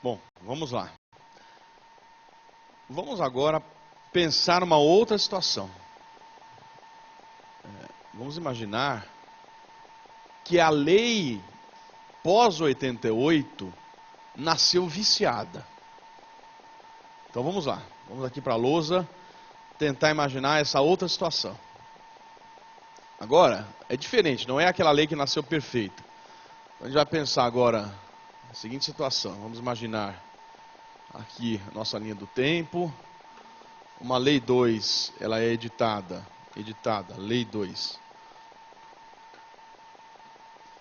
Bom, vamos lá. Vamos agora pensar uma outra situação. Vamos imaginar que a lei pós-88 nasceu viciada. Então vamos lá, vamos aqui para a lousa tentar imaginar essa outra situação. Agora, é diferente, não é aquela lei que nasceu perfeita. A gente vai pensar agora na seguinte situação. Vamos imaginar aqui a nossa linha do tempo. Uma lei 2, ela é editada, lei 2,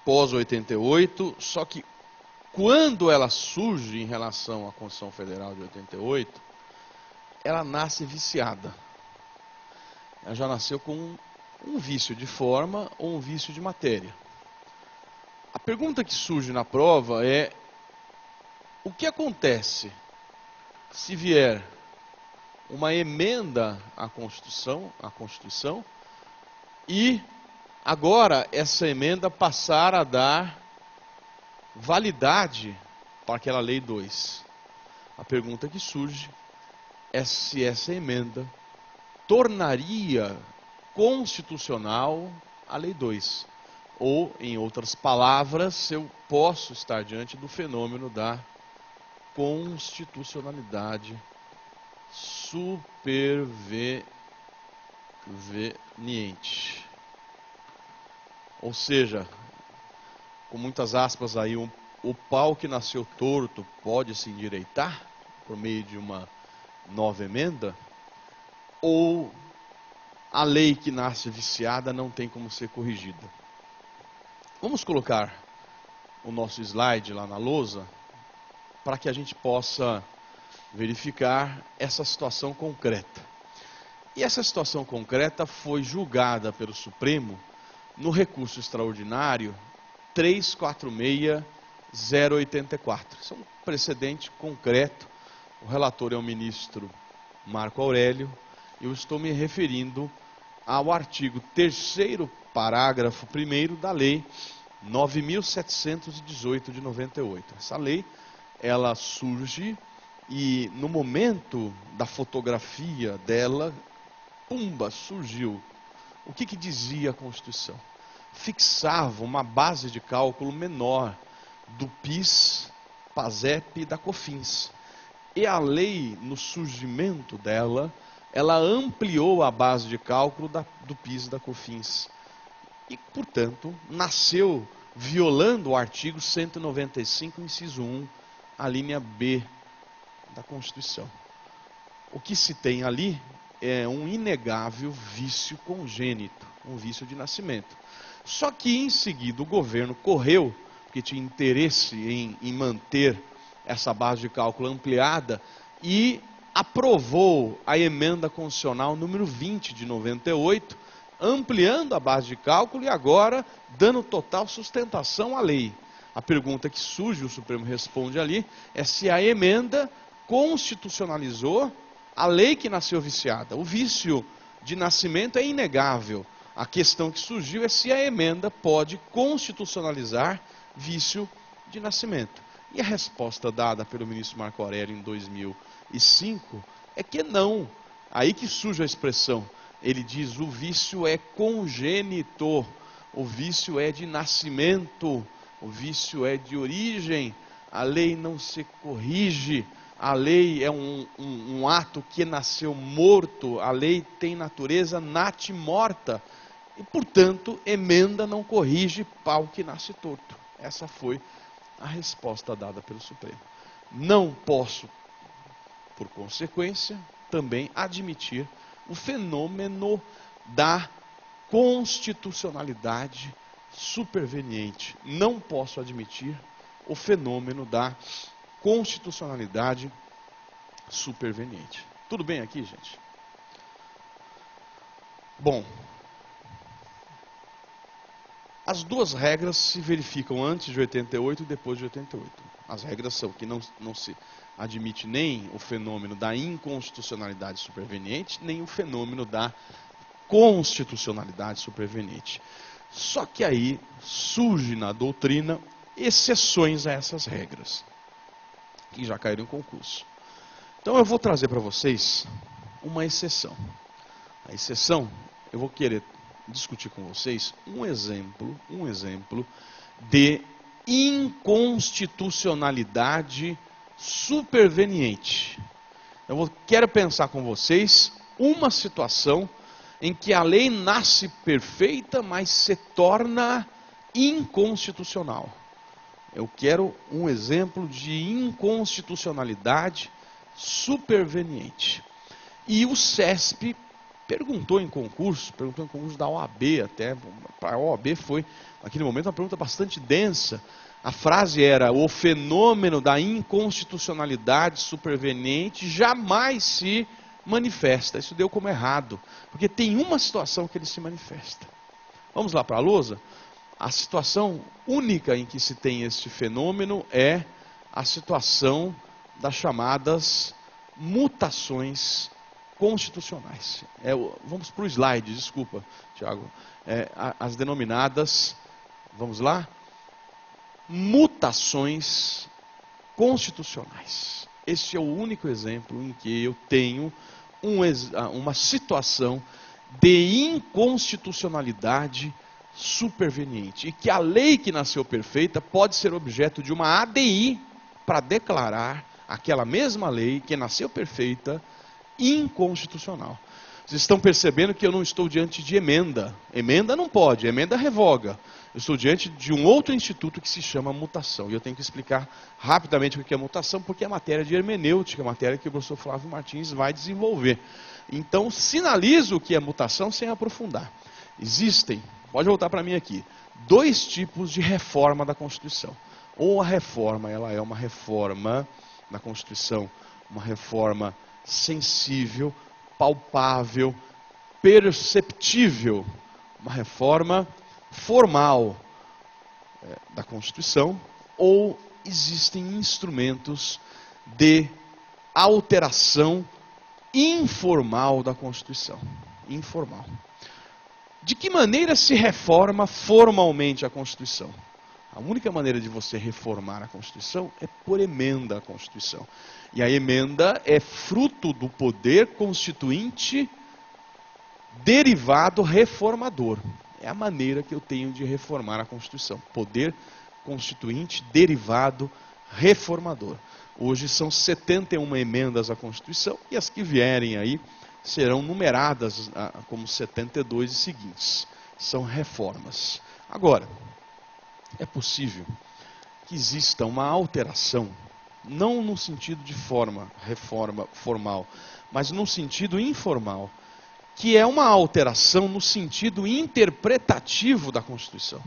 pós-88, só que quando ela surge em relação à Constituição Federal de 88, ela nasce viciada. Ela já nasceu com um vício de forma ou um vício de matéria. A pergunta que surge na prova é: o que acontece se vier uma emenda à Constituição, e agora essa emenda passar a dar validade para aquela lei 2? A pergunta que surge é se essa emenda tornaria constitucional a lei 2. Ou, em outras palavras, eu posso estar diante do fenômeno da constitucionalidade superveniente. Ou seja, com muitas aspas aí, o pau que nasceu torto pode se endireitar por meio de uma nova emenda, ou a lei que nasce viciada não tem como ser corrigida. Vamos colocar o nosso slide lá na lousa para que a gente possa verificar essa situação concreta. E essa situação concreta foi julgada pelo Supremo no recurso extraordinário 346084. Isso é um precedente concreto. O relator é o ministro Marco Aurélio. Eu estou me referindo ao artigo 3º, parágrafo 1º da lei 9.718 de 98. Essa lei, ela surge e no momento da fotografia dela, pumba, surgiu. O que dizia a Constituição? Fixava uma base de cálculo menor do PIS, PASEP e da COFINS. E a lei, no surgimento dela, ela ampliou a base de cálculo do PIS e da COFINS. E, portanto, nasceu violando o artigo 195, inciso 1, a linha B da Constituição. O que se tem ali é um inegável vício congênito, um vício de nascimento. Só que, em seguida, o governo correu, porque tinha interesse em manter essa base de cálculo ampliada, e aprovou a emenda constitucional número 20 de 98, ampliando a base de cálculo e agora dando total sustentação à lei. A pergunta que surge, o Supremo responde ali, é se a emenda constitucionalizou a lei que nasceu viciada. O vício de nascimento é inegável. A questão que surgiu é se a emenda pode constitucionalizar vício de nascimento. E a resposta dada pelo ministro Marco Aurélio em 2005 é que não. Aí que surge a expressão. Ele diz: o vício é congênito, o vício é de nascimento, o vício é de origem, a lei não se corrige, a lei é um ato que nasceu morto, a lei tem natureza natimorta, e, portanto, emenda não corrige pau que nasce torto. Essa foi a resposta dada pelo Supremo. Não posso, por consequência, também admitir o fenômeno da constitucionalidade superveniente. Não posso admitir o fenômeno da constitucionalidade superveniente. Tudo bem aqui, gente? Bom, as duas regras se verificam antes de 88 e depois de 88. As regras são que não se admite nem o fenômeno da inconstitucionalidade superveniente, nem o fenômeno da constitucionalidade superveniente. Só que aí surge na doutrina exceções a essas regras. que já caíram em concurso. Então eu vou trazer para vocês uma exceção. A exceção, eu vou querer discutir com vocês um exemplo de inconstitucionalidade superveniente. Quero pensar com vocês uma situação em que a lei nasce perfeita, mas se torna inconstitucional. Eu quero um exemplo de inconstitucionalidade superveniente. E o CESP perguntou em concurso da OAB até, para a OAB foi, naquele momento, uma pergunta bastante densa. A frase era: o fenômeno da inconstitucionalidade superveniente jamais se manifesta. Isso deu como errado, porque tem uma situação que ele se manifesta. Vamos lá para a lousa? A situação única em que se tem este fenômeno é a situação das chamadas mutações constitucionais. Vamos para o slide, desculpa, Tiago. As denominadas, vamos lá? Mutações constitucionais. Este é o único exemplo em que eu tenho uma situação de inconstitucionalidade superveniente. E que a lei que nasceu perfeita pode ser objeto de uma ADI para declarar aquela mesma lei que nasceu perfeita inconstitucional. Vocês estão percebendo que eu não estou diante de emenda. Emenda não pode, emenda revoga. Eu estou diante de um outro instituto que se chama mutação. E eu tenho que explicar rapidamente o que é mutação, porque é matéria de hermenêutica, matéria que o professor Flávio Martins vai desenvolver. Então, sinalizo o que é mutação sem aprofundar. Existem, pode voltar para mim aqui, dois tipos de reforma da Constituição. Ou a reforma, ela é uma reforma da Constituição, uma reforma sensível, palpável, perceptível, uma reforma formal da Constituição, ou existem instrumentos de alteração informal da Constituição. Informal. De que maneira se reforma formalmente a Constituição? A única maneira de você reformar a Constituição é por emenda à Constituição. E a emenda é fruto do poder constituinte derivado reformador. É a maneira que eu tenho de reformar a Constituição. Poder constituinte derivado reformador. Hoje são 71 emendas à Constituição e as que vierem aí serão numeradas como 72 e seguintes. São reformas. Agora, é possível que exista uma alteração, não no sentido de reforma formal, mas no sentido informal, que é uma alteração no sentido interpretativo da Constituição.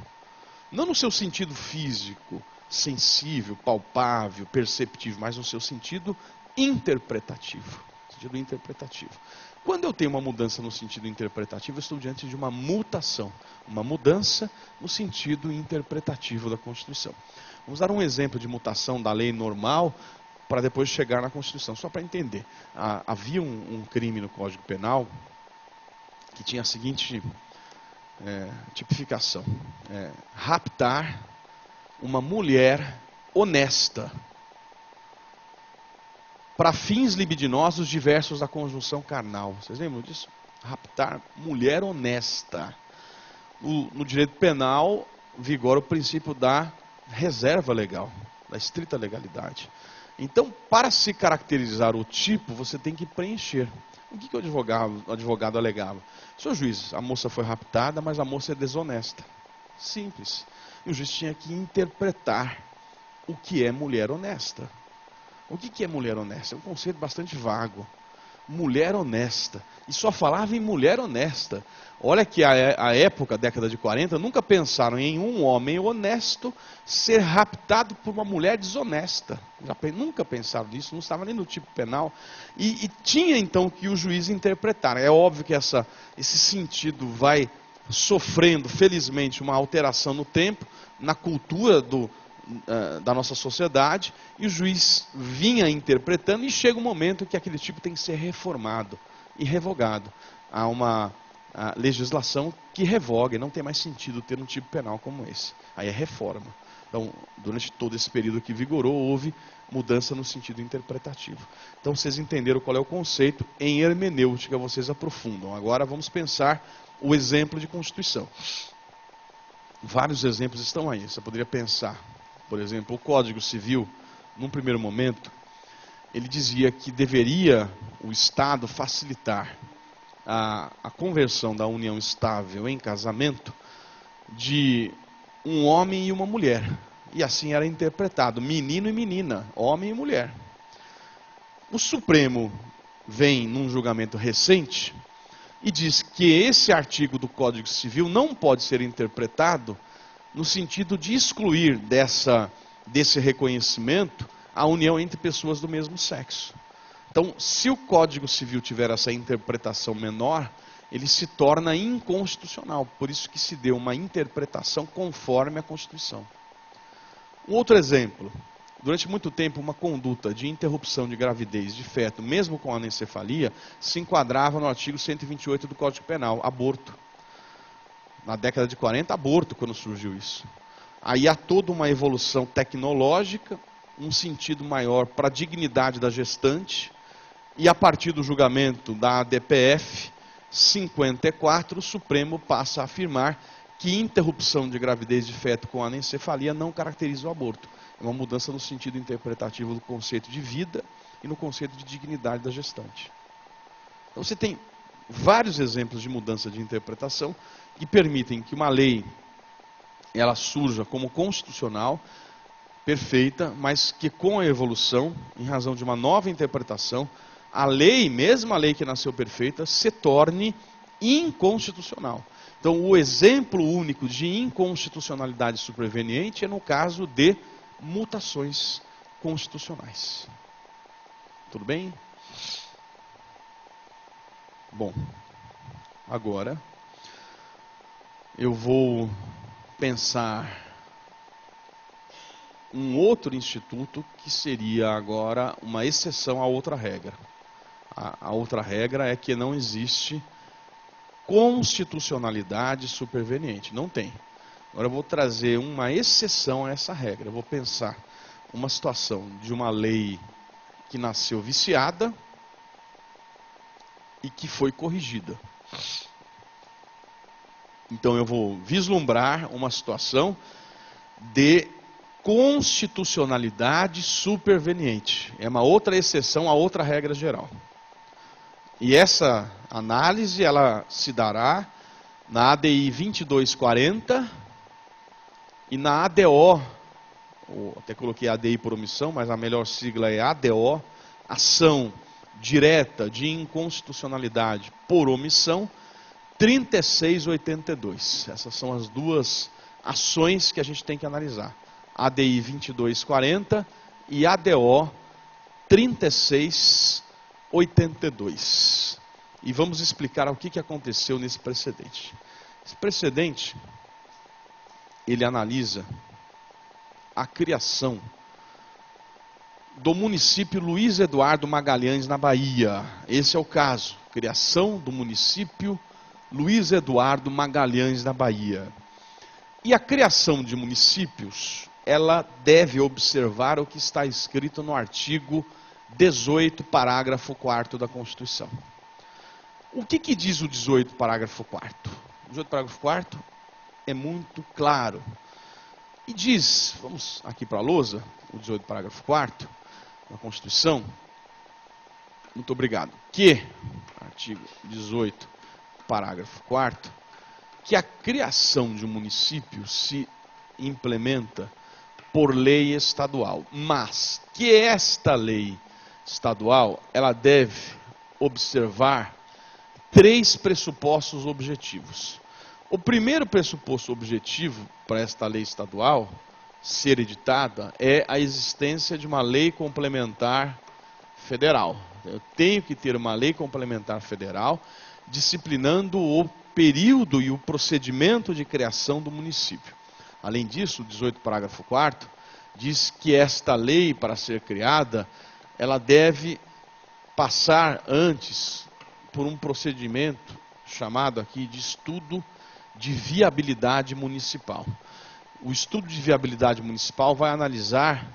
Não no seu sentido físico, sensível, palpável, perceptível, mas no seu sentido interpretativo. Quando eu tenho uma mudança no sentido interpretativo, eu estou diante de uma mutação. Uma mudança no sentido interpretativo da Constituição. Vamos dar um exemplo de mutação da lei normal para depois chegar na Constituição, só para entender. Havia um crime no Código Penal que tinha a seguinte tipificação. Raptar uma mulher honesta para fins libidinosos diversos da conjunção carnal. Vocês lembram disso? Raptar mulher honesta. No direito penal, vigora o princípio da reserva legal, da estrita legalidade. Então, para se caracterizar o tipo, você tem que preencher. O que o advogado alegava? Senhor juiz, a moça foi raptada, mas a moça é desonesta. Simples. E o juiz tinha que interpretar o que é mulher honesta. O que é mulher honesta? É um conceito bastante vago. Mulher honesta. E só falava em mulher honesta. Olha que a época, década de 40, nunca pensaram em um homem honesto ser raptado por uma mulher desonesta. Nunca pensaram nisso, não estava nem no tipo penal. E tinha então que o juiz interpretar. É óbvio que esse sentido vai sofrendo, felizmente, uma alteração no tempo, na cultura da nossa sociedade, e o juiz vinha interpretando, e chega um momento que aquele tipo tem que ser reformado e revogado. Há uma a legislação que revogue, não tem mais sentido ter um tipo penal como esse. Aí é reforma. Então, durante todo esse período que vigorou, houve mudança no sentido interpretativo. Então, vocês entenderam qual é o conceito. Em hermenêutica, vocês aprofundam. Agora, vamos pensar o exemplo de Constituição. Vários exemplos estão aí. Você poderia pensar, por exemplo, o Código Civil, num primeiro momento, ele dizia que deveria o Estado facilitar a conversão da união estável em casamento de um homem e uma mulher. E assim era interpretado, menino e menina, homem e mulher. O Supremo vem num julgamento recente e diz que esse artigo do Código Civil não pode ser interpretado no sentido de excluir desse reconhecimento a união entre pessoas do mesmo sexo. Então, se o Código Civil tiver essa interpretação menor, ele se torna inconstitucional. Por isso que se deu uma interpretação conforme a Constituição. Um outro exemplo. Durante muito tempo, uma conduta de interrupção de gravidez de feto, mesmo com anencefalia, se enquadrava no artigo 128 do Código Penal, aborto. Na década de 40, aborto, quando surgiu isso. Aí há toda uma evolução tecnológica, um sentido maior para a dignidade da gestante, e a partir do julgamento da ADPF 54, o Supremo passa a afirmar que interrupção de gravidez de feto com anencefalia não caracteriza o aborto. É uma mudança no sentido interpretativo do conceito de vida e no conceito de dignidade da gestante. Então você tem vários exemplos de mudança de interpretação que permitem que uma lei ela surja como constitucional, perfeita, mas que com a evolução, em razão de uma nova interpretação, a lei, mesmo a lei que nasceu perfeita, se torne inconstitucional. Então, o exemplo único de inconstitucionalidade superveniente é no caso de mutações constitucionais. Tudo bem? Bom, agora eu vou pensar um outro instituto que seria agora uma exceção à outra regra. A outra regra é que não existe constitucionalidade superveniente. Não tem. Agora eu vou trazer uma exceção a essa regra. Eu vou pensar uma situação de uma lei que nasceu viciada e que foi corrigida. Então eu vou vislumbrar uma situação de constitucionalidade superveniente. É uma outra exceção a outra regra geral. E essa análise ela se dará na ADI 2240 e na ADO, até coloquei ADI por omissão, mas a melhor sigla é ADO, Ação Direta de Inconstitucionalidade por Omissão, 3682. Essas são as duas ações que a gente tem que analisar. ADI 2240 e ADO 3682. E vamos explicar o que aconteceu nesse precedente. Esse precedente, ele analisa a criação do município Luiz Eduardo Magalhães, na Bahia. Esse é o caso. Criação do município Luiz Eduardo Magalhães, na Bahia. E a criação de municípios, ela deve observar o que está escrito no artigo 18, parágrafo 4º da Constituição. O que diz o 18, parágrafo 4º? O 18, parágrafo 4º é muito claro. E diz, vamos aqui para a lousa, o 18, parágrafo 4º da Constituição. Muito obrigado. Que, artigo 18, parágrafo 4º, que a criação de um município se implementa por lei estadual, mas que esta lei estadual, ela deve observar 3 pressupostos objetivos. O primeiro pressuposto objetivo para esta lei estadual ser editada é a existência de uma lei complementar federal. Eu tenho que ter uma lei complementar federal disciplinando o período e o procedimento de criação do município. Além disso, o 18, parágrafo 4º, diz que esta lei, para ser criada, ela deve passar antes por um procedimento chamado aqui de estudo de viabilidade municipal. O estudo de viabilidade municipal vai analisar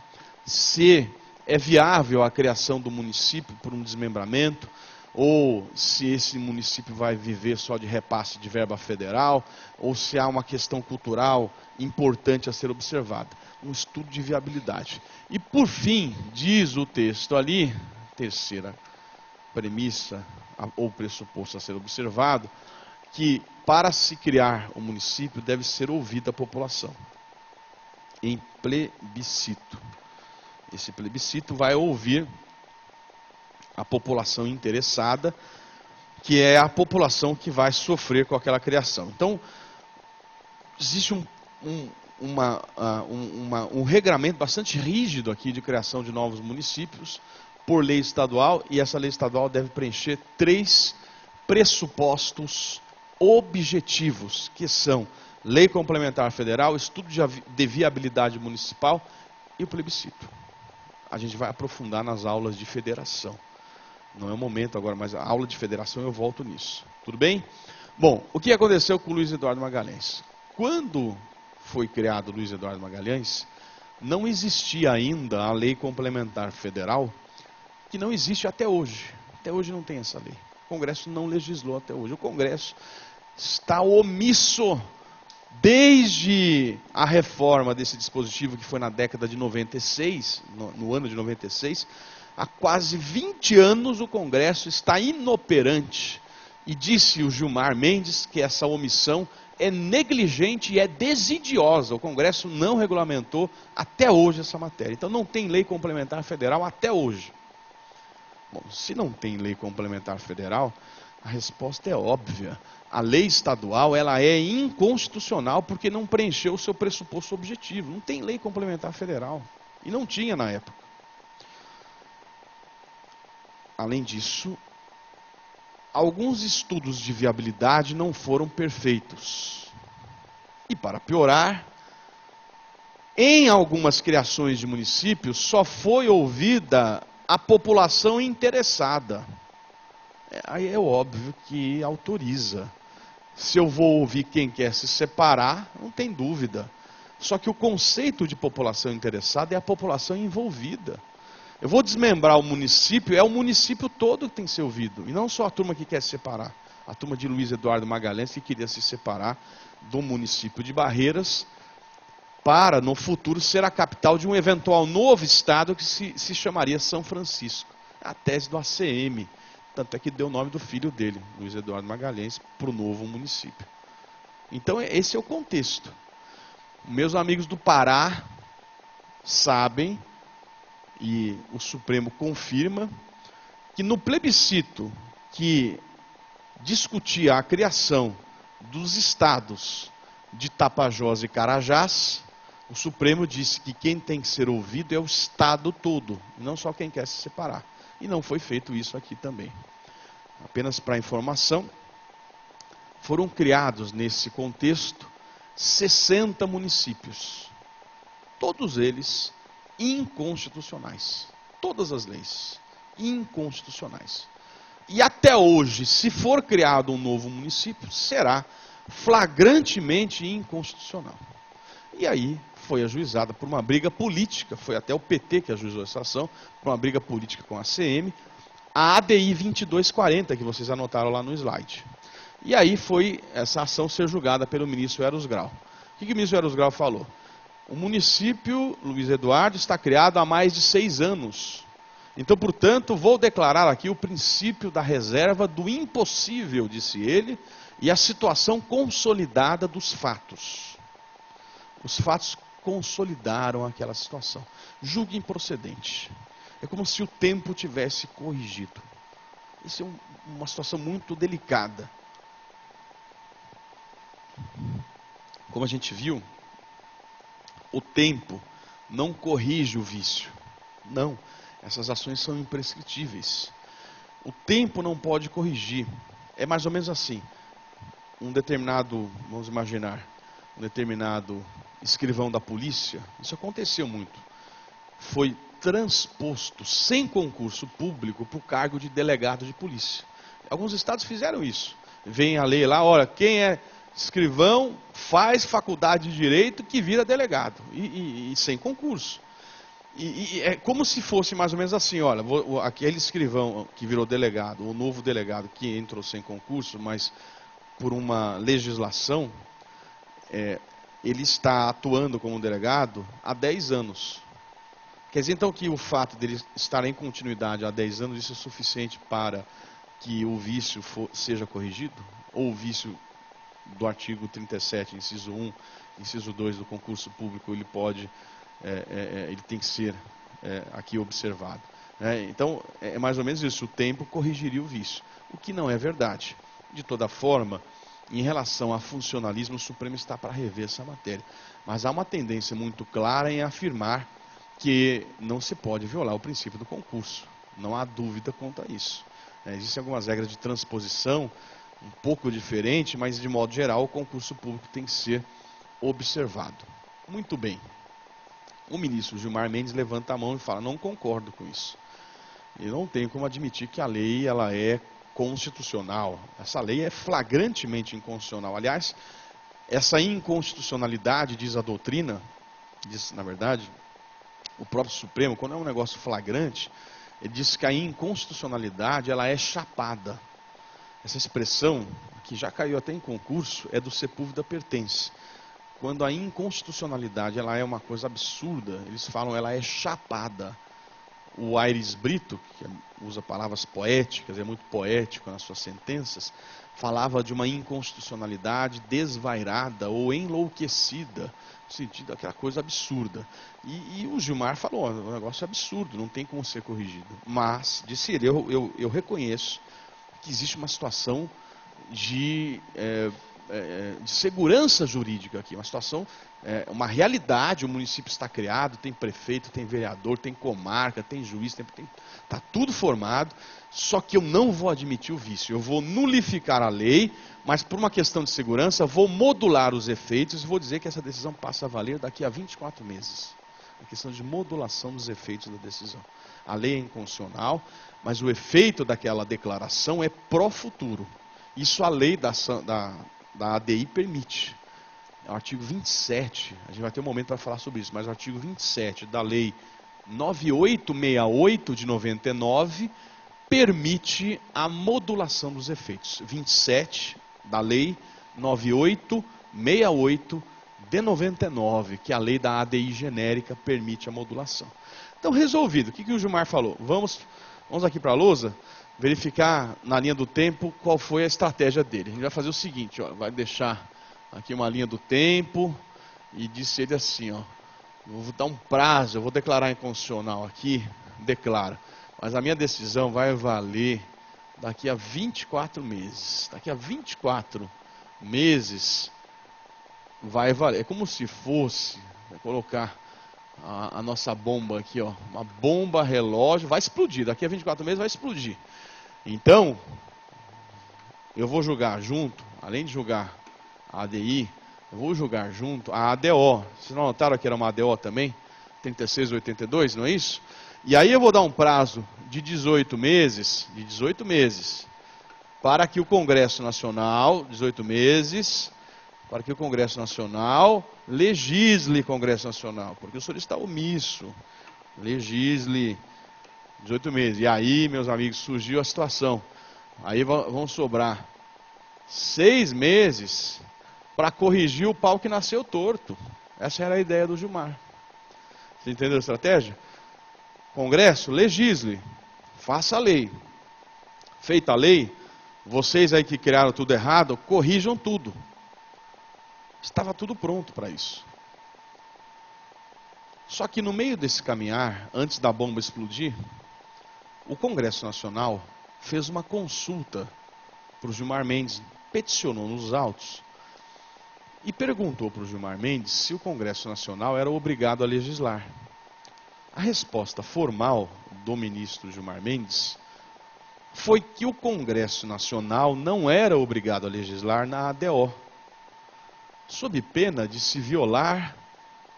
se é viável a criação do município por um desmembramento, ou se esse município vai viver só de repasse de verba federal, ou se há uma questão cultural importante a ser observada. Um estudo de viabilidade. E por fim, diz o texto ali, terceira premissa ou pressuposto a ser observado, que para se criar um município deve ser ouvida a população em plebiscito. Esse plebiscito vai ouvir a população interessada, que é a população que vai sofrer com aquela criação. Então, existe um regramento bastante rígido aqui de criação de novos municípios por lei estadual, e essa lei estadual deve preencher 3 pressupostos objetivos, que são lei complementar federal, estudo de viabilidade municipal e o plebiscito. A gente vai aprofundar nas aulas de federação. Não é o momento agora, mas a aula de federação eu volto nisso. Tudo bem? Bom, o que aconteceu com o Luiz Eduardo Magalhães? Quando foi criado o Luiz Eduardo Magalhães, não existia ainda a lei complementar federal, que não existe até hoje. Até hoje não tem essa lei. O Congresso não legislou até hoje. O Congresso está omisso desde a reforma desse dispositivo, que foi na década de 96, no ano de 96, há quase 20 anos o Congresso está inoperante. E disse o Gilmar Mendes que essa omissão é negligente e é desidiosa. O Congresso não regulamentou até hoje essa matéria. Então não tem lei complementar federal até hoje. Bom, se não tem lei complementar federal, a resposta é óbvia. A lei estadual ela é inconstitucional porque não preencheu o seu pressuposto objetivo. Não tem lei complementar federal. E não tinha na época. Além disso, alguns estudos de viabilidade não foram perfeitos. E para piorar, em algumas criações de municípios só foi ouvida a população interessada. Aí é óbvio que autoriza. Se eu vou ouvir quem quer se separar, não tem dúvida. Só que o conceito de população interessada é a população envolvida. Eu vou desmembrar o município, é o município todo que tem que ser ouvido. E não só a turma que quer se separar. A turma de Luiz Eduardo Magalhães que queria se separar do município de Barreiras para, no futuro, ser a capital de um eventual novo estado que se chamaria São Francisco. A tese do ACM. Tanto é que deu o nome do filho dele, Luiz Eduardo Magalhães, para o novo município. Então, esse é o contexto. Meus amigos do Pará sabem, e o Supremo confirma, que no plebiscito que discutia a criação dos estados de Tapajós e Carajás, o Supremo disse que quem tem que ser ouvido é o estado todo, não só quem quer se separar. E não foi feito isso aqui também. Apenas para informação, foram criados nesse contexto 60 municípios. Todos eles inconstitucionais. Todas as leis inconstitucionais. E até hoje, se for criado um novo município, será flagrantemente inconstitucional. E aí foi ajuizada por uma briga política, foi até o PT que ajuizou essa ação, por uma briga política com a ACM, a ADI 2240, que vocês anotaram lá no slide. E aí foi essa ação ser julgada pelo ministro Eros Grau. O que o ministro Eros Grau falou? O município Luiz Eduardo está criado há mais de 6 anos. Então, portanto, vou declarar aqui o princípio da reserva do impossível, disse ele, e a situação consolidada dos fatos. Os fatos consolidaram aquela situação. Julgue improcedente. É como se o tempo tivesse corrigido. Isso é uma situação muito delicada. Como a gente viu, o tempo não corrige o vício. Não, essas ações são imprescritíveis. O tempo não pode corrigir. É mais ou menos assim. Um determinado, vamos imaginar, um determinado escrivão da polícia, isso aconteceu muito, foi transposto sem concurso público para o cargo de delegado de polícia. Alguns estados fizeram isso. vem a lei lá, olha, quem é escrivão faz faculdade de direito que vira delegado, e sem concurso. E é como se fosse mais ou menos assim, olha, aquele escrivão que virou delegado, o novo delegado que entrou sem concurso, mas por uma legislação, ele está atuando como delegado há 10 anos. Quer dizer então que o fato dele estar em continuidade há 10 anos, isso é suficiente para que o vício seja corrigido? Ou o vício do artigo 37, inciso 1, inciso 2 do concurso público, ele pode, ele tem que ser aqui observado. Então, é mais ou menos isso, o tempo corrigiria o vício, o que não é verdade. De toda forma, em relação a funcionalismo, o Supremo está para rever essa matéria. Mas há uma tendência muito clara em afirmar que não se pode violar o princípio do concurso. Não há dúvida quanto a isso. Existem algumas regras de transposição, um pouco diferente, mas de modo geral o concurso público tem que ser observado. Muito bem. O ministro Gilmar Mendes levanta a mão e fala, não concordo com isso. Eu não tenho como admitir que a lei ela é constitucional. Essa lei é flagrantemente inconstitucional. Aliás, essa inconstitucionalidade, diz a doutrina, diz, na verdade, o próprio Supremo, quando é um negócio flagrante, ele diz que a inconstitucionalidade ela é chapada. Essa expressão, que já caiu até em concurso, é do Sepúlveda Pertence. Quando a inconstitucionalidade ela é uma coisa absurda, eles falam ela é chapada. O Aires Brito, que usa palavras poéticas, é muito poético nas suas sentenças, falava de uma inconstitucionalidade desvairada ou enlouquecida, no sentido daquela coisa absurda. E o Gilmar falou, o negócio é absurdo, não tem como ser corrigido. Mas, disse ele, eu reconheço que existe uma situação de segurança jurídica aqui, uma situação, uma realidade, o município está criado, tem prefeito, tem vereador, tem comarca, tem juiz, está tudo formado, só que eu não vou admitir o vício, eu vou nulificar a lei, mas por uma questão de segurança, vou modular os efeitos e vou dizer que essa decisão passa a valer daqui a 24 meses. A questão de modulação dos efeitos da decisão. A lei é inconstitucional, mas o efeito daquela declaração é pró-futuro. Isso a lei da ADI permite. É o artigo 27, a gente vai ter um momento para falar sobre isso, mas o artigo 27 da lei 9868 de 99 permite a modulação dos efeitos. 27 da lei 9868 de 99, que é a lei da ADI genérica permite a modulação. Então, resolvido. O que o Gilmar falou? Vamos aqui para a lousa verificar na linha do tempo qual foi a estratégia dele. A gente vai fazer o seguinte, ó, vai deixar aqui uma linha do tempo e disse ele assim, ó, eu vou dar um prazo, eu vou declarar inconstitucional aqui, declaro, mas a minha decisão vai valer daqui a 24 meses. Daqui a 24 meses vai valer. É como se fosse, vou colocar a nossa bomba aqui, ó, uma bomba relógio, vai explodir, daqui a 24 meses vai explodir. Então, eu vou julgar junto, além de julgar a ADI, eu vou julgar junto a ADO. Vocês não notaram que era uma ADO também? 3682, não é isso? E aí eu vou dar um prazo de 18 meses, para que o Congresso Nacional, 18 meses, para que o Congresso Nacional legisle Congresso Nacional, porque o senhor está omisso, legisle 18 meses. E aí, meus amigos, surgiu a situação. Aí vão sobrar 6 meses para corrigir o pau que nasceu torto. Essa era a ideia do Gilmar. Você entendeu a estratégia? Congresso, legisle, faça a lei. Feita a lei, vocês aí que criaram tudo errado, corrijam tudo. Estava tudo pronto para isso. Só que no meio desse caminhar, antes da bomba explodir, o Congresso Nacional fez uma consulta para o Gilmar Mendes, peticionou nos autos e perguntou para o Gilmar Mendes se o Congresso Nacional era obrigado a legislar. A resposta formal do ministro Gilmar Mendes foi que o Congresso Nacional não era obrigado a legislar na ADO, sob pena de se violar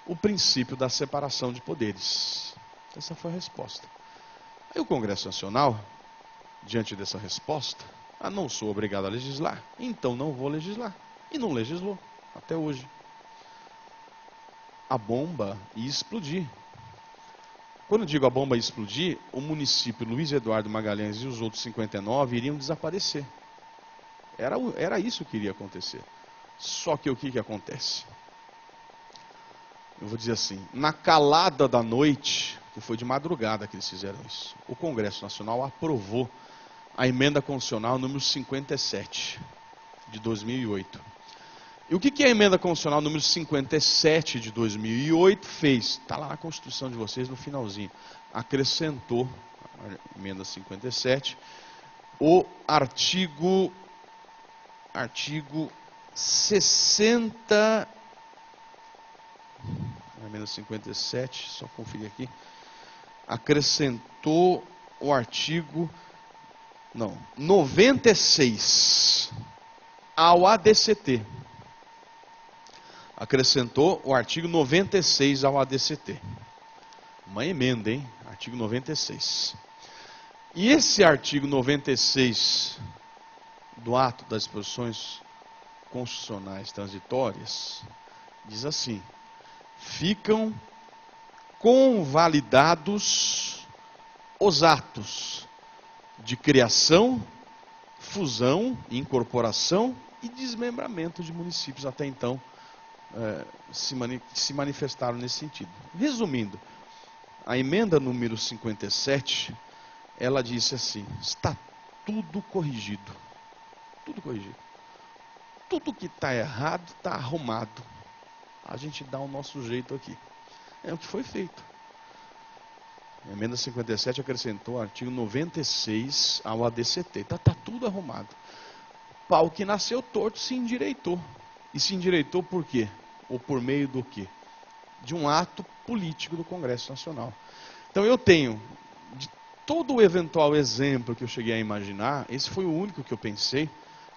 o princípio da separação de poderes. Essa foi a resposta. Aí o Congresso Nacional, diante dessa resposta, Ah, não sou obrigado a legislar, então não vou legislar. E não legislou, até hoje. A bomba ia explodir. Quando eu digo a bomba ia explodir, o município Luiz Eduardo Magalhães e os outros 59 iriam desaparecer. Era isso que iria acontecer. Só que o que acontece? Eu vou dizer assim, na calada da noite, que foi de madrugada que eles fizeram isso, o Congresso Nacional aprovou a emenda constitucional número 57, de 2008. E o que a emenda constitucional número 57 de 2008 fez? Está lá na Constituição de vocês no finalzinho. Acrescentou, a emenda 57, o artigo 60... emenda 57, só conferir aqui. Acrescentou o artigo 96 ao ADCT. Acrescentou o artigo 96 ao ADCT. Uma emenda, hein? Artigo 96. E esse artigo 96 do ato das disposições constitucionais transitórias diz assim: ficam convalidados os atos de criação, fusão, incorporação e desmembramento de municípios até então se manifestaram nesse sentido. Resumindo, a emenda número 57, ela disse assim: está tudo corrigido. Tudo corrigido. Tudo que está errado está arrumado. A gente dá o nosso jeito aqui. É o que foi feito. A emenda 57 acrescentou o artigo 96 ao ADCT. Está tudo arrumado. Pau que nasceu torto se endireitou. E se endireitou por quê? Ou por meio do quê? De um ato político do Congresso Nacional. Então eu tenho, de todo o eventual exemplo que eu cheguei a imaginar, esse foi o único que eu pensei.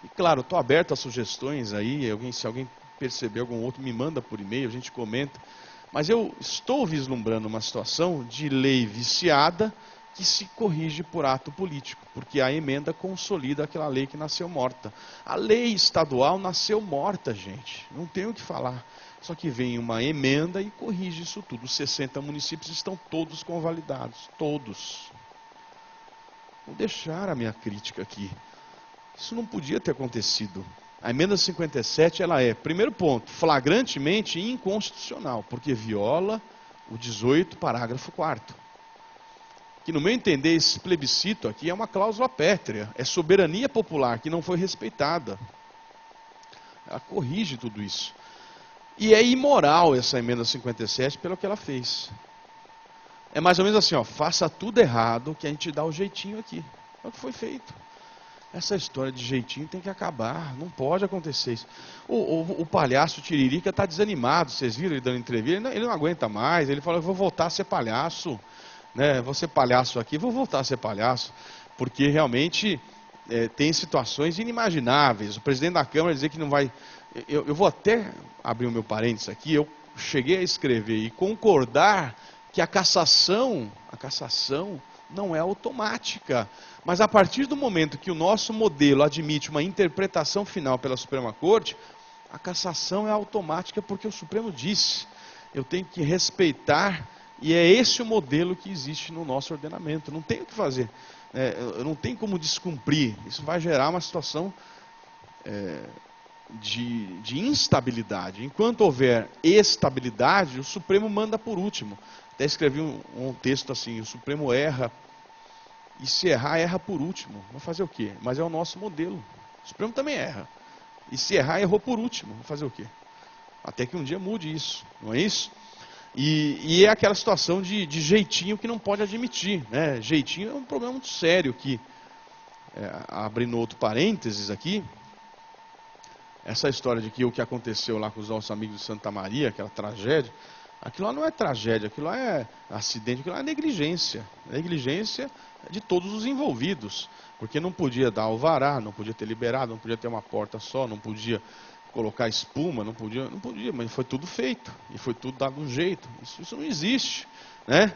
E claro, estou aberto a sugestões aí, se alguém perceber algum outro, me manda por e-mail, a gente comenta. Mas eu estou vislumbrando uma situação de lei viciada que se corrige por ato político, porque a emenda consolida aquela lei que nasceu morta. A lei estadual nasceu morta, gente, não tem o que falar. Só que vem uma emenda e corrige isso tudo. Os 60 municípios estão todos convalidados, todos. Vou deixar a minha crítica aqui. Isso não podia ter acontecido. A emenda 57, ela é, primeiro ponto, flagrantemente inconstitucional, porque viola o 18, parágrafo 4º. Que no meu entender, esse plebiscito aqui é uma cláusula pétrea, é soberania popular que não foi respeitada. Ela corrige tudo isso. E é imoral essa emenda 57 pelo que ela fez. É mais ou menos assim, ó, faça tudo errado que a gente dá o jeitinho aqui. É o que foi feito. Essa história de jeitinho tem que acabar, não pode acontecer isso. O palhaço Tiririca está desanimado, vocês viram ele dando entrevista? Ele não aguenta mais, ele falou, eu vou voltar a ser palhaço. Né? Vou ser palhaço aqui, vou voltar a ser palhaço. Porque realmente tem situações inimagináveis. O presidente da Câmara dizer que não vai... Eu vou até abrir o meu parênteses aqui, eu cheguei a escrever e concordar que a cassação não é automática. Mas a partir do momento que o nosso modelo admite uma interpretação final pela Suprema Corte, a cassação é automática porque o Supremo disse. Eu tenho que respeitar, e é esse o modelo que existe no nosso ordenamento. Não tem o que fazer. Não tem como descumprir. Isso vai gerar uma situação de instabilidade. Enquanto houver estabilidade, o Supremo manda por último. Até escrevi um texto assim, o Supremo erra, e se errar, erra por último. Vai fazer o quê? Mas é o nosso modelo. O Supremo também erra. E se errar, errou por último. Vai fazer o quê? Até que um dia mude isso, não é isso? E é aquela situação de jeitinho que não pode admitir. Né? Jeitinho é um problema muito sério que, abrindo outro parênteses aqui, essa história de que o que aconteceu lá com os nossos amigos de Santa Maria, aquela tragédia, aquilo lá não é tragédia, aquilo lá é acidente, aquilo lá é negligência. Negligência de todos os envolvidos. Porque não podia dar alvará, não podia ter liberado, não podia ter uma porta só, não podia colocar espuma, não podia, mas foi tudo feito. E foi tudo dado um jeito. Isso não existe. Né?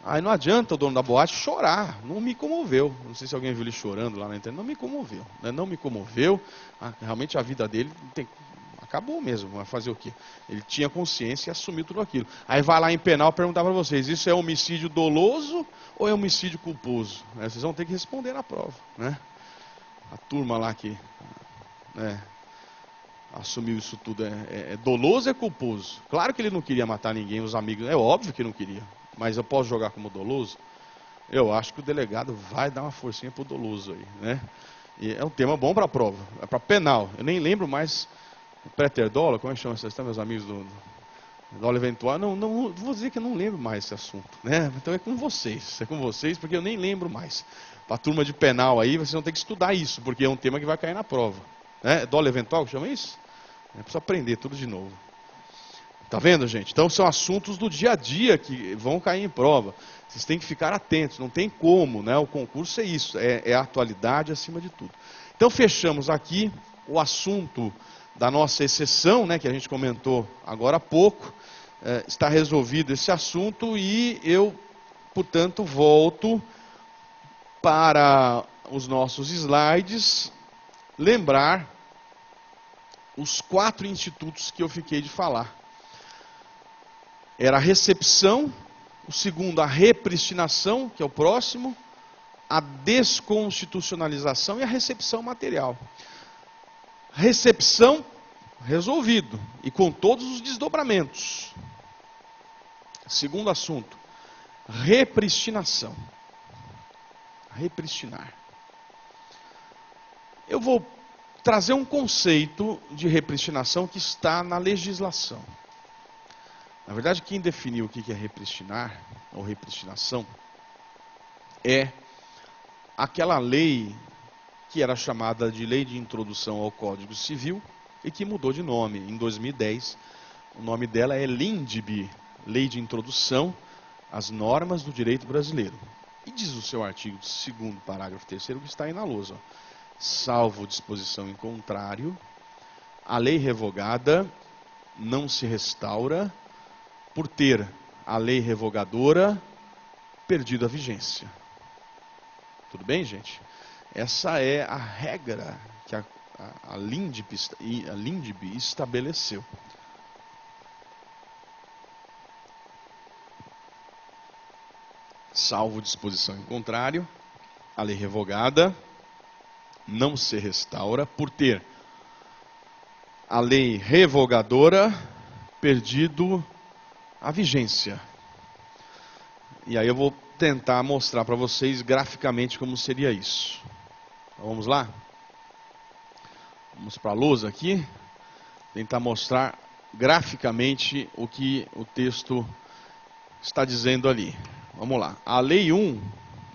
Aí não adianta o dono da boate chorar, não me comoveu. Não sei se alguém viu ele chorando lá na internet, não me comoveu. Né? Não me comoveu, realmente a vida dele acabou mesmo, vai fazer o quê? Ele tinha consciência e assumiu tudo aquilo. Aí vai lá em penal perguntar para vocês, isso é homicídio doloso ou é homicídio culposo? Vocês vão ter que responder na prova. Né? A turma lá que assumiu isso tudo é doloso ou é culposo? Claro que ele não queria matar ninguém, os amigos, é óbvio que não queria. Mas eu posso jogar como doloso? Eu acho que o delegado vai dar uma forcinha pro doloso aí, né? E é um tema bom para a prova, é para penal. Eu nem lembro mais, preterdola, como é que chama vocês, meus amigos do dolo eventual? Não, vou dizer que eu não lembro mais esse assunto, né? Então é com vocês, porque eu nem lembro mais. Para a turma de penal aí, vocês vão ter que estudar isso, porque é um tema que vai cair na prova. Né? Dolo eventual, que chama isso? Precisa aprender tudo de novo. Tá vendo, gente? Então são assuntos do dia a dia que vão cair em prova. Vocês têm que ficar atentos, não tem como, né? O concurso é isso, é a atualidade acima de tudo. Então fechamos aqui o assunto da nossa exceção, né, que a gente comentou agora há pouco. Está resolvido esse assunto e eu, portanto, volto para os nossos slides, lembrar os 4 institutos que eu fiquei de falar. Era a recepção, o segundo a repristinação, que é o próximo, a desconstitucionalização e a recepção material. Recepção, resolvido, e com todos os desdobramentos. Segundo assunto, repristinação. Repristinar. Eu vou trazer um conceito de repristinação que está na legislação. Na verdade, quem definiu o que é repristinar, ou repristinação, é aquela lei que era chamada de Lei de Introdução ao Código Civil e que mudou de nome em 2010. O nome dela é LINDB, Lei de Introdução às Normas do Direito Brasileiro. E diz o seu artigo 2º, parágrafo 3º, que está aí na lousa. Salvo disposição em contrário, a lei revogada não se restaura por ter a lei revogadora perdido a vigência. Tudo bem, gente? Essa é a regra que a LINDB estabeleceu. Salvo disposição em contrário, a lei revogada não se restaura por ter a lei revogadora perdido a vigência. E aí eu vou tentar mostrar para vocês graficamente como seria isso. Então, vamos lá? Vamos para a lousa aqui. Tentar mostrar graficamente o que o texto está dizendo ali. Vamos lá. A lei 1,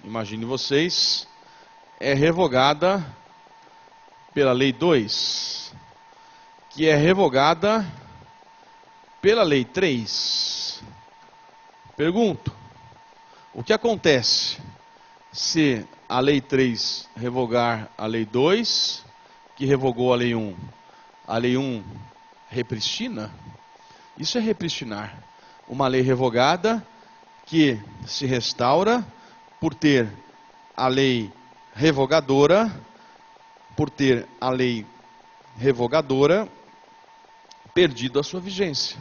imagine vocês, é revogada pela lei 2, que é revogada pela lei 3. Pergunto, o que acontece se a lei 3 revogar a lei 2, que revogou a lei 1? A lei 1 repristina? Isso é repristinar. Uma lei revogada que se restaura por ter a lei revogadora, perdido a sua vigência.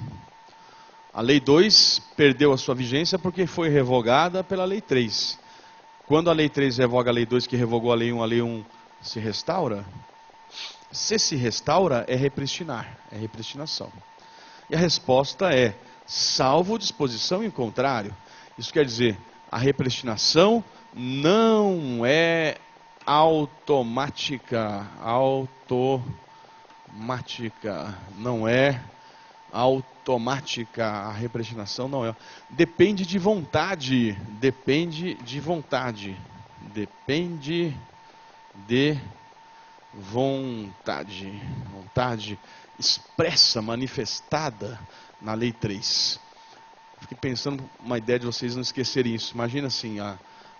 A lei 2 perdeu a sua vigência porque foi revogada pela lei 3. Quando a lei 3 revoga a lei 2 que revogou a lei 1 se restaura? Se se restaura, é repristinar, é repristinação. E a resposta é, salvo disposição em contrário. Isso quer dizer, a repristinação não é automática, não é automática, a repristinação não é. Depende de vontade, vontade expressa, manifestada na lei 3. Fiquei pensando uma ideia de vocês não esquecerem isso. Imagina assim, a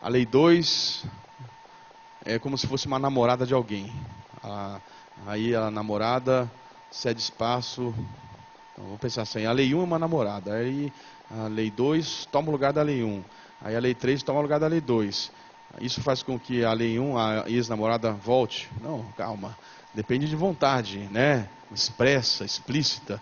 lei 2 é como se fosse uma namorada de alguém. Aí a namorada cede espaço. Vamos pensar assim, a lei 1 é uma namorada, aí a lei 2 toma o lugar da lei 1. Aí a lei 3 toma o lugar da lei 2. Isso faz com que a lei 1, a ex-namorada, volte? Não, calma. Depende de vontade, né? Expressa, explícita.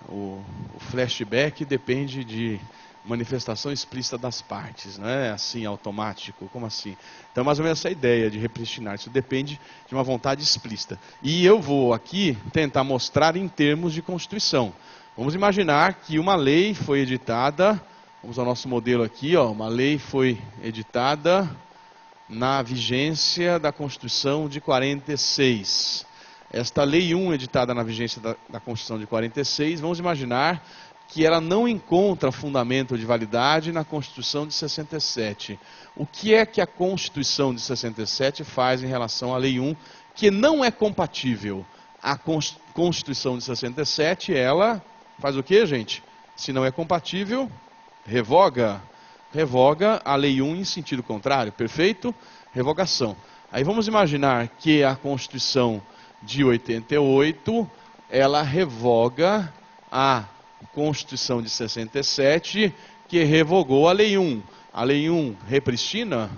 O flashback depende de manifestação explícita das partes, não é assim automático, como assim? Então, mais ou menos essa ideia de repristinar, isso depende de uma vontade explícita. E eu vou aqui tentar mostrar em termos de Constituição. Vamos imaginar que uma lei foi editada, vamos ao nosso modelo aqui, ó, uma lei foi editada na vigência da Constituição de 46. Esta lei 1, editada na vigência da Constituição de 46, vamos imaginar que ela não encontra fundamento de validade na Constituição de 67. O que é que a Constituição de 67 faz em relação à Lei 1, que não é compatível? A Constituição de 67, ela faz o que, gente? Se não é compatível, revoga. Revoga a Lei 1 em sentido contrário, perfeito? Revogação. Aí vamos imaginar que a Constituição de 88, ela revoga a Constituição de 67, que revogou a Lei 1. A Lei 1 repristina?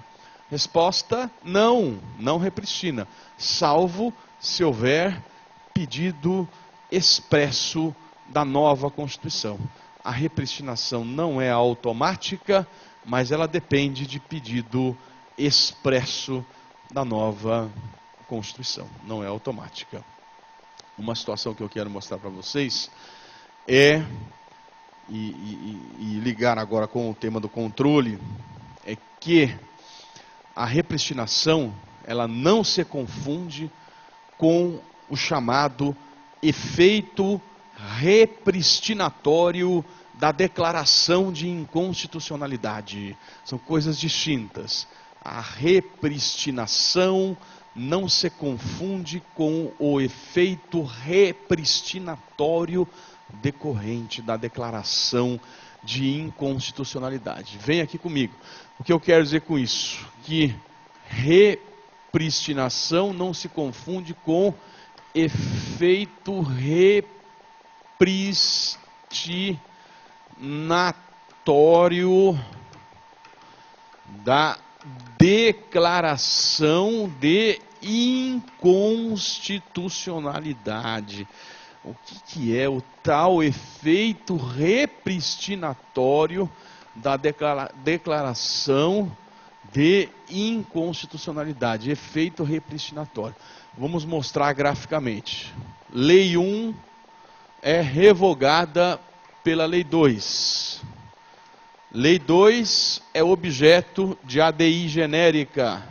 Resposta, não, não repristina, salvo se houver pedido expresso da nova Constituição. A repristinação não é automática, mas ela depende de pedido expresso da nova Constituição, não é automática. Uma situação que eu quero mostrar para vocês e ligar agora com o tema do controle, é que a repristinação, ela não se confunde com o chamado efeito repristinatório da declaração de inconstitucionalidade. São coisas distintas. A repristinação não se confunde com o efeito repristinatório decorrente da declaração de inconstitucionalidade. Vem aqui comigo. O que eu quero dizer com isso? Que repristinação não se confunde com efeito repristinatório da declaração de inconstitucionalidade. O que é o tal efeito repristinatório da declaração de inconstitucionalidade? Efeito repristinatório. Vamos mostrar graficamente. Lei 1 é revogada pela Lei 2. Lei 2 é objeto de ADI genérica,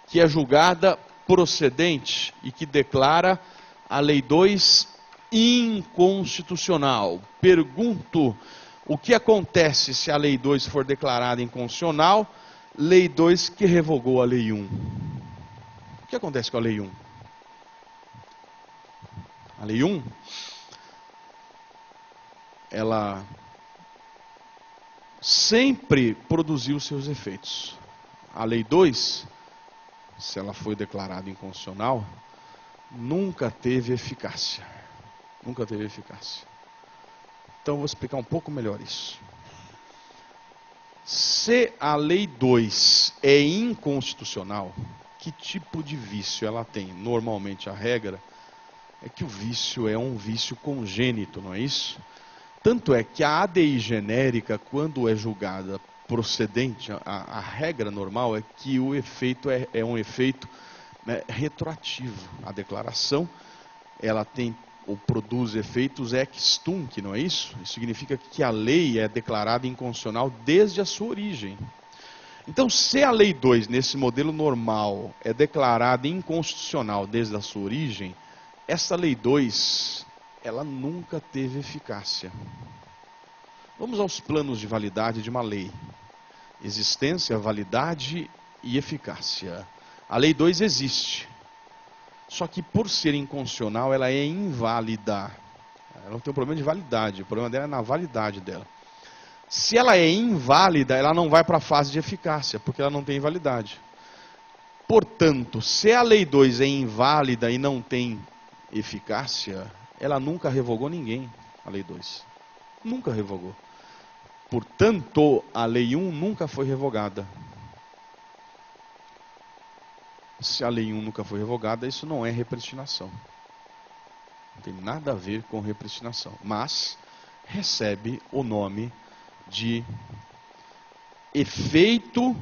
que é julgada procedente e que declara a Lei 2 inconstitucional. Pergunto, o que acontece se a Lei 2 for declarada inconstitucional? Lei 2 que revogou a Lei 1. O que acontece com a Lei 1? A Lei 1, ela sempre produziu seus efeitos. A Lei 2, se ela foi declarada inconstitucional, nunca teve eficácia. Nunca teve eficácia. Então, vou explicar um pouco melhor isso. Se a Lei 2 é inconstitucional, que tipo de vício ela tem? Normalmente, a regra é que o vício é um vício congênito, não é isso? Tanto é que a ADI genérica, quando é julgada procedente, a regra normal é que o efeito é um efeito, né, retroativo. A declaração, ela tem ou produz efeitos ex tunc, não é isso? Isso significa que a lei é declarada inconstitucional desde a sua origem. Então, se a Lei 2, nesse modelo normal, é declarada inconstitucional desde a sua origem, essa Lei 2, ela nunca teve eficácia. Vamos aos planos de validade de uma lei. Existência, validade e eficácia. A Lei 2 existe. Só que por ser inconstitucional, ela é inválida. Ela não tem um problema de validade, o problema dela é na validade dela. Se ela é inválida, ela não vai para a fase de eficácia, porque ela não tem validade. Portanto, se a Lei 2 é inválida e não tem eficácia, ela nunca revogou ninguém, a Lei 2. Nunca revogou. Portanto, a Lei 1 nunca foi revogada. Se a Lei 1 nunca foi revogada, isso não é repristinação. Não tem nada a ver com repristinação. Mas recebe o nome de efeito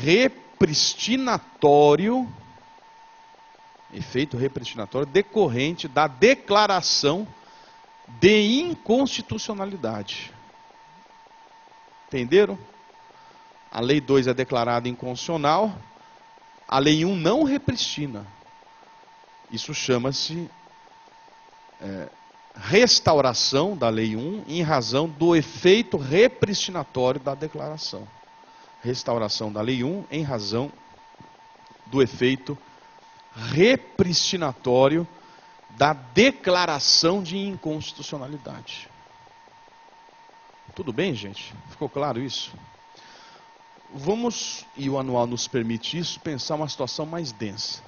repristinatório decorrente da declaração de inconstitucionalidade. Entenderam? A Lei 2 é declarada inconstitucional, a Lei 1 não repristina. Isso chama-se restauração da Lei 1 em razão do efeito repristinatório da declaração. Restauração da Lei 1 em razão do efeito repristinatório da declaração de inconstitucionalidade. Tudo bem, gente? Ficou claro isso? Vamos, e o anual nos permite isso, pensar uma situação mais densa.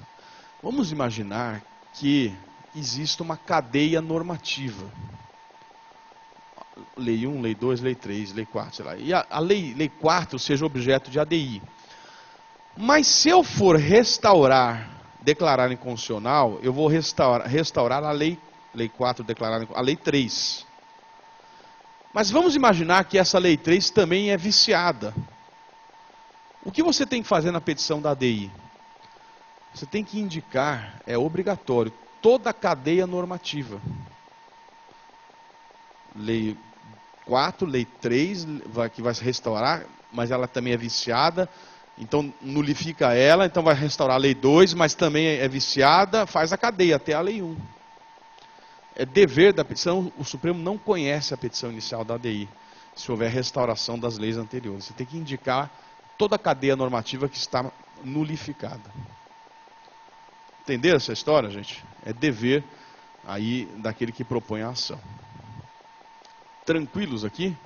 Vamos imaginar que exista uma cadeia normativa. Lei 1, Lei 2, Lei 3, Lei 4, sei lá. E a Lei 4 seja objeto de ADI. Mas se eu for declarar inconstitucional, eu vou restaurar a Lei 4 declarada, a Lei 3. Mas vamos imaginar que essa Lei 3 também é viciada. O que você tem que fazer na petição da ADI? Você tem que indicar, é obrigatório, toda a cadeia normativa. Lei 4, Lei 3, que vai se restaurar, mas ela também é viciada, então nulifica ela, então vai restaurar a Lei 2, mas também é viciada, faz a cadeia até a Lei 1. É dever da petição, o Supremo não conhece a petição inicial da ADI, se houver restauração das leis anteriores. Você tem que indicar toda a cadeia normativa que está nulificada. Entenderam essa história, gente? É dever aí daquele que propõe a ação. Tranquilos aqui?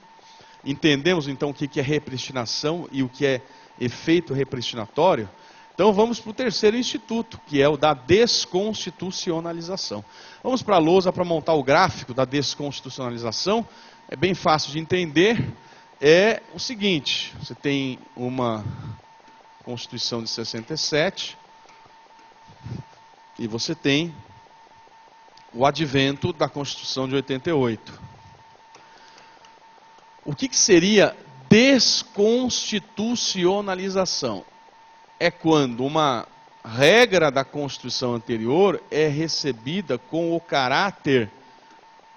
Entendemos então o que é repristinação e o que é efeito repristinatório? Então vamos para o terceiro instituto, que é o da desconstitucionalização. Vamos para a lousa para montar o gráfico da desconstitucionalização. É bem fácil de entender. É o seguinte, você tem uma Constituição de 67 e você tem o advento da Constituição de 88. O que seria desconstitucionalização? É quando uma regra da Constituição anterior é recebida com o caráter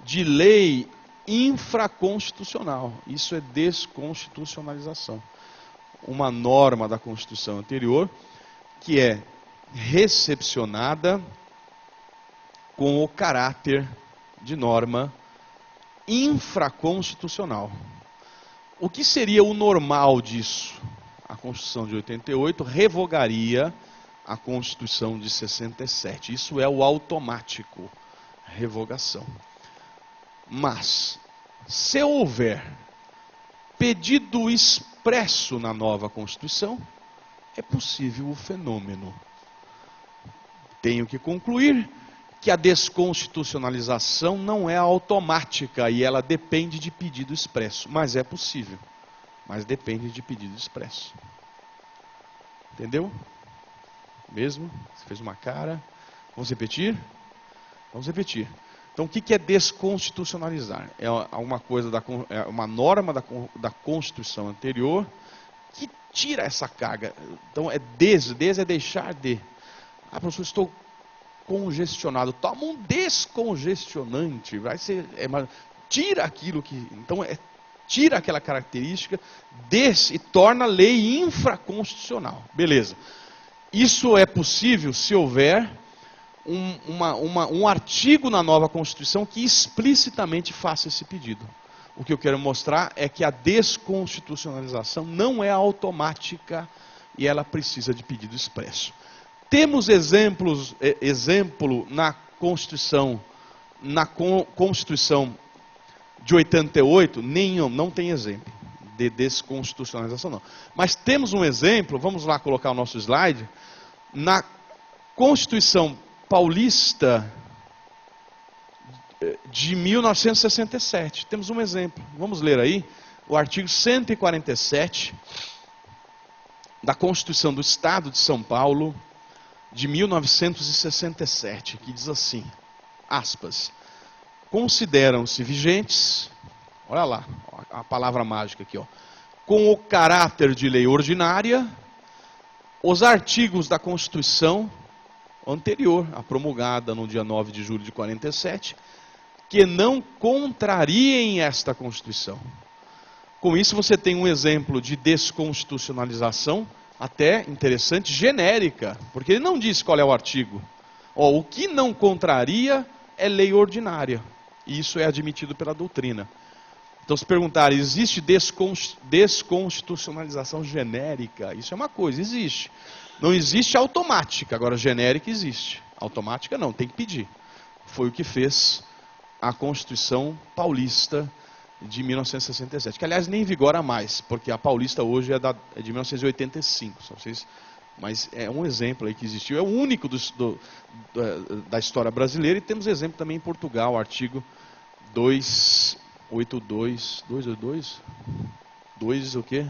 de lei infraconstitucional. Isso é desconstitucionalização. Uma norma da Constituição anterior que é recepcionada com o caráter de norma infraconstitucional. O que seria o normal disso? A Constituição de 88 revogaria a Constituição de 67. Isso é o automático, revogação. Mas, se houver pedido expresso na nova Constituição, é possível o fenômeno. Tenho que concluir que a desconstitucionalização não é automática e ela depende de pedido expresso, mas é possível. Mas depende de pedido expresso. Entendeu? Mesmo? Você fez uma cara. Vamos repetir? Vamos repetir. Então, o que é desconstitucionalizar? É uma norma da Constituição anterior que tira essa carga. Então, é deixar de. Ah, professor, estou congestionado. Toma um descongestionante. Tira aquilo que. Então, tira aquela característica e torna a lei infraconstitucional. Beleza. Isso é possível se houver um artigo na nova Constituição que explicitamente faça esse pedido. O que eu quero mostrar é que a desconstitucionalização não é automática e ela precisa de pedido expresso. Temos exemplo na Constituição de 88? Nenhum, não tem exemplo de desconstitucionalização não. Mas temos um exemplo, vamos lá colocar o nosso slide, na Constituição Paulista de 1967. Temos um exemplo. Vamos ler aí. o artigo 147 da Constituição do Estado de São Paulo, de 1967, que diz assim, aspas, consideram-se vigentes, olha lá, a palavra mágica aqui, ó, com o caráter de lei ordinária, os artigos da Constituição anterior, a promulgada no dia 9 de julho de 47, que não contrariem esta Constituição. Com isso você tem um exemplo de desconstitucionalização, até interessante, genérica, porque ele não diz qual é o artigo. Ó, o que não contraria é lei ordinária, e isso é admitido pela doutrina. Então se perguntar, existe desconstitucionalização genérica? Isso é uma coisa, existe. Não existe automática, agora genérica existe. Automática não, tem que pedir. Foi o que fez a Constituição Paulista de 1967, que aliás nem vigora mais, porque a Paulista hoje é de 1985, só vocês, mas é um exemplo aí que existiu, é o único da história brasileira, e temos exemplo também em Portugal, artigo 282, o quê?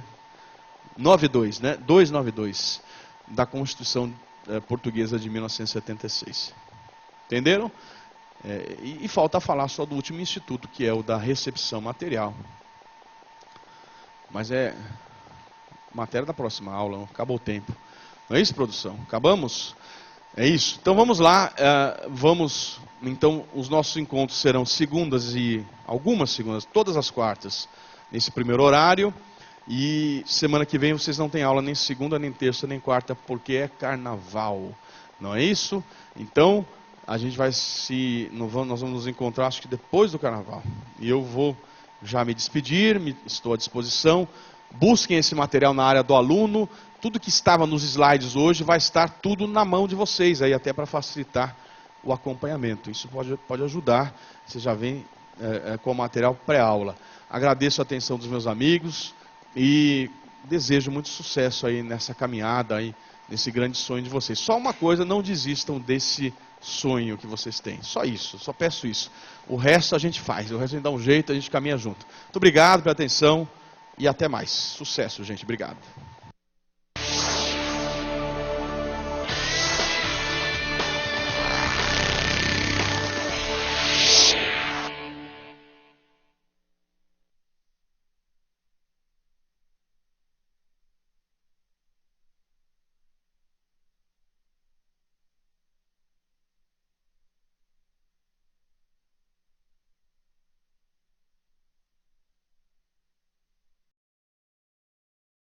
92, né? 292 da Constituição Portuguesa de 1976. Entenderam? E falta falar só do último instituto, que é o da recepção material. Mas é matéria da próxima aula, acabou o tempo. Não é isso, produção? Acabamos? É isso. Então vamos lá. Então os nossos encontros serão segundas e algumas segundas, todas as quartas, nesse primeiro horário. E semana que vem vocês não têm aula nem segunda, nem terça, nem quarta, porque é carnaval. Não é isso? Então a gente nós vamos nos encontrar, acho que depois do carnaval. E eu vou já me despedir, estou à disposição. Busquem esse material na área do aluno. Tudo que estava nos slides hoje vai estar tudo na mão de vocês, aí até para facilitar o acompanhamento. Isso pode ajudar, você já vem com o material pré-aula. Agradeço a atenção dos meus amigos e desejo muito sucesso aí nessa caminhada, aí, nesse grande sonho de vocês. Só uma coisa, não desistam desse sonho que vocês têm. Só isso, só peço isso. O resto a gente faz, o resto a gente dá um jeito, a gente caminha junto. Muito obrigado pela atenção e até mais. Sucesso, gente. Obrigado.